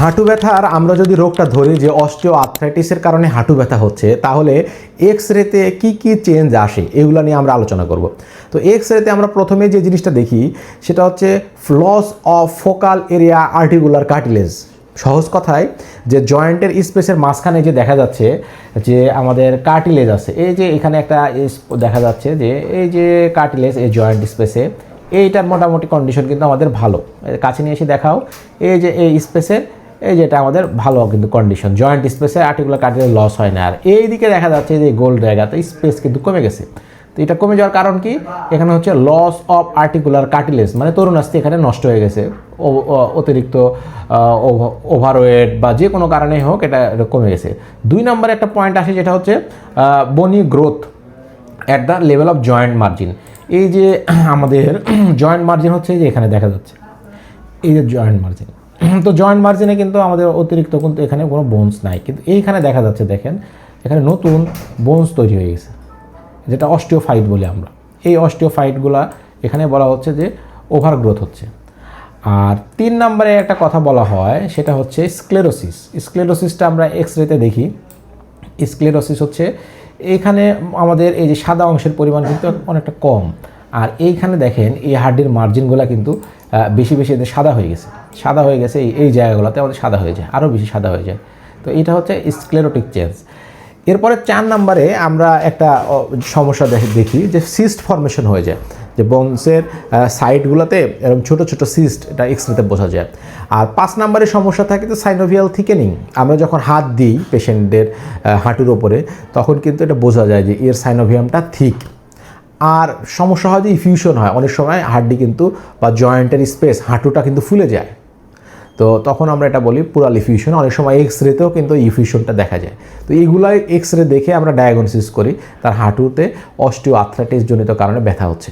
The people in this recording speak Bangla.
হাঁটু ব্যথার আমরা যদি রোগটা ধরি যে অস্টিও আর্থ্রাইটিসের কারণে হাঁটু ব্যথা হচ্ছে, তাহলে এক্স রেতে কী কী চেঞ্জ আসে এগুলো নিয়ে আমরা আলোচনা করব। তো এক্স রেতে আমরা প্রথমে যে জিনিসটা দেখি সেটা হচ্ছে loss of focal area articular cartilage. সহজ কথায় যে জয়েন্টের স্পেসের মাঝখানে যে দেখা যাচ্ছে যে আমাদের কার্টিলেজ আছে, এই যে এখানে একটা দেখা যাচ্ছে যে এই যে কার্টিলেজ এই জয়েন্ট স্পেসে, এইটার মোটামুটি কন্ডিশন কিন্তু আমাদের ভালো। কাছে নিয়ে এসে দেখাও, এই যে এই স্পেসের এই যেটা আমাদের ভালো কিন্তু কন্ডিশন, জয়েন্ট স্পেসে আর্টিকুলার কার্টিলেজ লস হয় না। আর এই দিকে দেখা যাচ্ছে যে গোল জায়গাতে স্পেস কিন্তু কমে গেছে। তো এটা কমে যাওয়ার কারণ কি? এখানে হচ্ছে লস অফ আর্টিকুলার কার্টিলেজ, মানে তরুণাস্থি এখানে নষ্ট হয়ে গেছে, অতিরিক্ত ওভারওয়েট বা যে কোনো কারণেই হোক এটা কমে গেছে। 2 নম্বরে একটা পয়েন্ট আসে যেটা হচ্ছে বনি growth at the level of joint margin. এই যে আমাদের জয়েন্ট মার্জিন হচ্ছে যে এখানে দেখা যাচ্ছে এই যে জয়েন্ট মার্জিন, তো জয়েন্ট মার্জিনে কিন্তু আমাদের অতিরিক্ত কিন্তু এখানে কোনো বোনস নাই, কিন্তু এইখানে দেখা যাচ্ছে দেখেন এখানে নতুন বোনস তৈরি হয়ে গেছে, যেটা অস্টিওফাইট বলি আমরা। এই অস্টিওফাইটগুলা এখানে বলা হচ্ছে যে ওভার গ্রোথ হচ্ছে। আর 3 নম্বরে একটা কথা বলা হয় সেটা হচ্ছে স্ক্লেরোসিস। স্ক্লেরোসিসটা আমরা এক্স রেতে দেখি। স্ক্লেরোসিস হচ্ছে এইখানে আমাদের এই যে সাদা অংশের পরিমাণ কিন্তু অনেকটা কম, আর এইখানে দেখেন এই হাড্ডির মার্জিনগুলো কিন্তু বেশি বেশি সাদা হয়ে গেছে, সাদা হয়ে গেছে এই জায়গাগুলোতে আমাদের সাদা হয়ে যায়, আরও বেশি সাদা হয়ে যায়। তো এটা হচ্ছে স্ক্লেরোটিক চেঞ্জ। এরপরে 4 নম্বরে আমরা একটা সমস্যা দেখি যে সিস্ট ফর্মেশন হয়ে যায়, যে বোনসের সাইডগুলোতে এরকম ছোটো ছোটো সিস্ট, এটা এক্সরেতে বোঝা যায়। আর 5 নম্বরের সমস্যা থাকে তো সাইনোভিয়াল থিকেনিং। আমরা যখন হাত দিই পেশেন্টদের হাঁটুর ওপরে, তখন কিন্তু এটা বোঝা যায় যে এর সাইনোভিয়ামটা থিক। আর সমস্যা হয় যে ইফিউশন হয়, অনেক সময় হাড্ডি কিন্তু বা জয়েন্টের স্পেস হাঁটুটা কিন্তু ফুলে যায়, তো তখন আমরা এটা বলি পুরাল ইফিউশন। অনেক সময় এক্স রেতেও কিন্তু ইফিউশনটা দেখা যায়। তো এইগুলাই এক্স রে দেখে আমরা ডায়াগনোসিস করি তার হাঁটুতে অস্টিও আর্থ্রাইটিস জনিত কারণে ব্যথা হচ্ছে।